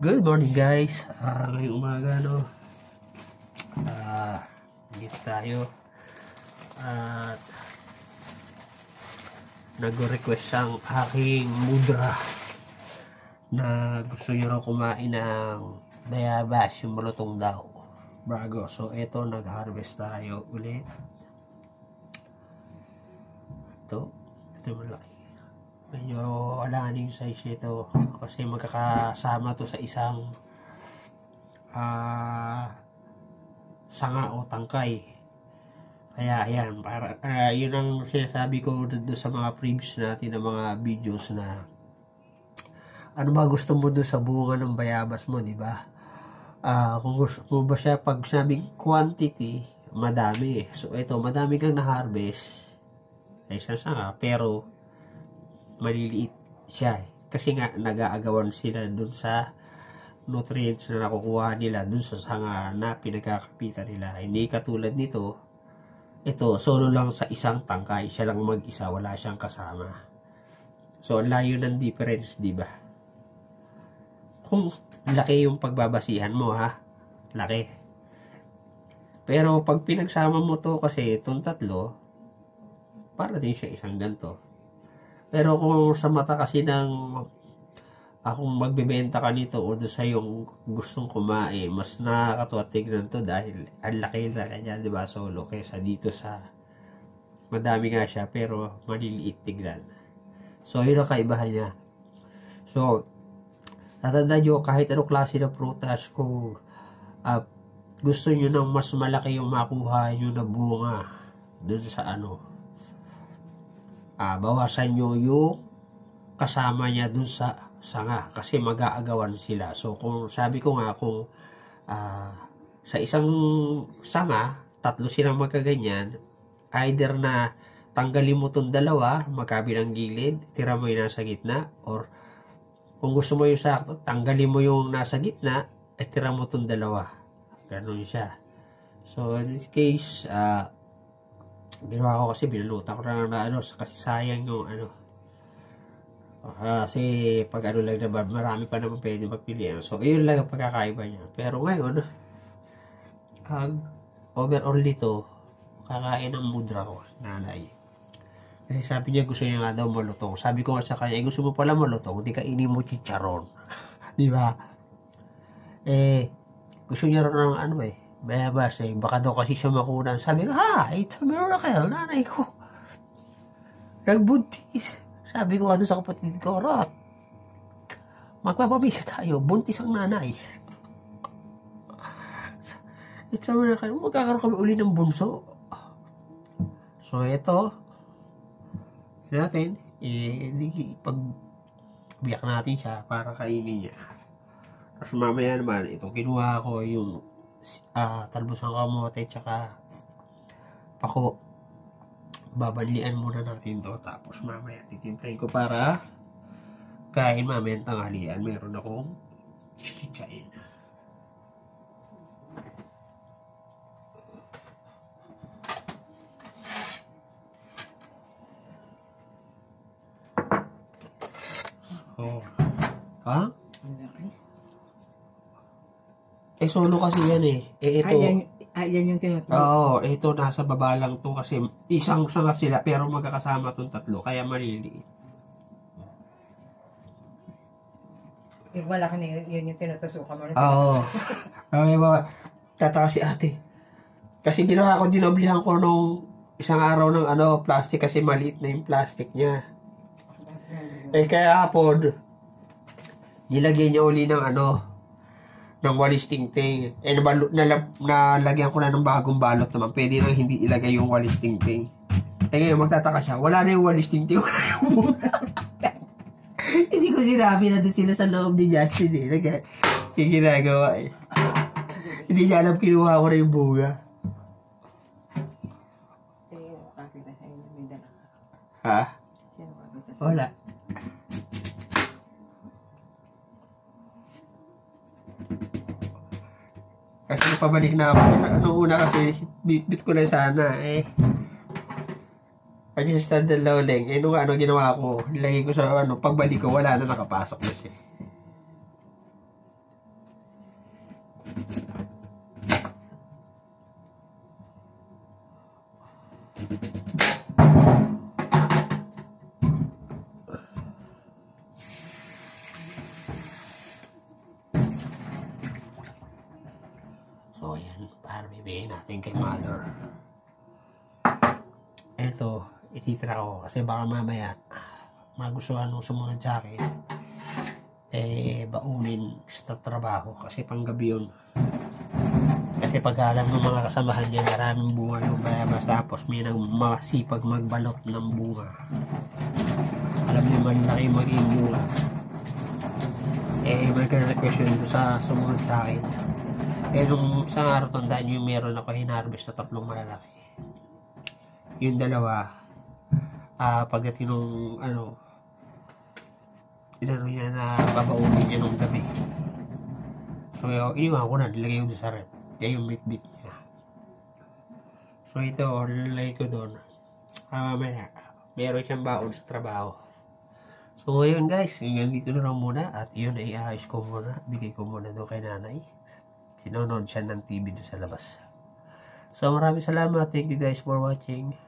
Good morning guys. Ngayong umaga dito tayo at nag-request ang aking mudra na gusto nyo raw kumain ng bayabas, yung malutong daw bago. So ito, nag-harvest tayo ulit. Ito malaki. Medyo alangan yung size nito kasi magkakasama to sa isang sanga o tangkay. Kaya ayan, para, yun ang sinasabi ko doon sa mga previous natin na mga videos na ano ba gusto mo doon sa bunga ng bayabas mo, di ba? Kung gusto mo ba siya, pag sabing quantity, madami. So ito, madami kang na-harvest ay isang sanga, pero maliliit siya kasi nga nag-aagawan sila dun sa nutrients na nakukuha nila dun sa sanga na pinagkakapitan nila. Hindi katulad nito, ito solo lang sa isang tangkay, siya lang mag-isa, wala siyang kasama. So ang layo ng difference, di ba? Kung laki yung pagbabasihan mo, ha, laki. Pero pag pinagsama mo to, kasi itong tatlo, para din siya isang ganito. Pero kung sa mata kasi ng akong magbebenta ka nito o doon sa yung gustong kumain, mas nakakatuwa tignan to dahil ang laki na kanya, di ba, solo, kaysa dito sa madami nga siya pero maliliit tignan. So yun ang kaibahan niya. So tatandaan nyo, kahit anong klase ng prutas, kung gusto nyo ng mas malaki yung makuha nyo na bunga doon sa bawasan nyo yung kasama niya dun sa sanga kasi mag-aagawan sila. So kung sabi ko nga, kung sa isang sanga tatlo silang magkaganyan, either na tanggalin mo itong dalawa magkabilang gilid, tira mo yung nasa gitna, or kung gusto mo yung sakto, tanggalin mo yung nasa gitna at tira mo itong dalawa. Ganun siya. So in this case, ginawa ko kasi binalutan ko na kasi sayang yung kasi pag lang naman, marami pa naman pwede magpili. So yun lang ang pagkakaiba niya. Pero ngayon, overall dito, kakain ng mudra ko, nanay. Kasi sabi niya gusto niya nga daw malutong. Sabi ko nga sa kanya, gusto mo pala malutong, hindi kainin mo chicharon. Di ba? Gusto niya rin ng bayabas baka daw kasi siya makunan. Sabi ko, it's a miracle, nanay ko nagbuntis. Sabi ko doon sa kapatid ko, Rot, magpapabisa tayo, buntis ang nanay. It's a miracle, magkakaroon kami uli ng bunso. So ito natin, pag biyak natin siya para kainin niya. Tapos mamaya naman, ito kinuha ko yung talbos ng kamote tsaka pako. Babalian muna natin to, tapos mamaya titimplahin ko para kain mamaya ng tanghalian. Meron akong chichain. Solo kasi yan ito. Yan yung tinatawag. Oo, ito nasa baba lang to kasi isang sanga sila pero magkakasama tong tatlo kaya maliliit. Yung malaki na yun yung tinutusukan mo. Oo. Tataka si ate. Kasi ginawa ko, dinoblihan ko nung isang araw ng plastic kasi maliit na yung plastic niya. Kaya hapon, nilagyan niya uli ng ng walis tingting. Nalagyan ko na ng bagong balot naman. Pwede nang hindi ilagay yung walis tingting. Ngayon, magtataka siya. Wala na yung walis tingting. Wala yung bunga. Hindi ko sinabi na doon sila sa loob ni Justin yung ginagawa Hindi niya alam, kinuha ko na yung bunga. Ha? Wala. Kasi pabalik na ako. Nung una kasi, bit ko na sana Kasi sa standard loading, nung ginawa ko, nilagay ko sa pagbalik ko, wala na, nakapasok na siya. So, ayan. Para bibigyan natin kay mother. Ito, ititira ko. Kasi baka mamaya, magustuhan nung sumunod sa akin. Baunin sa trabaho. Kasi panggabi yun. Kasi pag alam ng mga kasamahan niya, maraming bunga yung bayabas. Tapos may nang masipag magbalot ng bunga. Alam niyo, malaki maging bunga. Magka-request yun sa sumunod sa akin. Nung isang araw, tandaan nyo, meron ako hinarvest na 3 malalaki. Yung dalawa, pagdating nung, tinanong niya na babaunin niya nung gabi. So, iniwan ko na, nilagay ko doon sa rep. Kaya yung bit-bit niya. So, ito, nilagay ko doon. Mamaya, meron siyang baon sa trabaho. So, ayun guys, hanggang dito na lang muna. At yun ay ayos ko muna. Bigay ko muna doon kay nanay. Sinunod siya ng TV doon sa labas. So maraming salamat. Thank you guys for watching.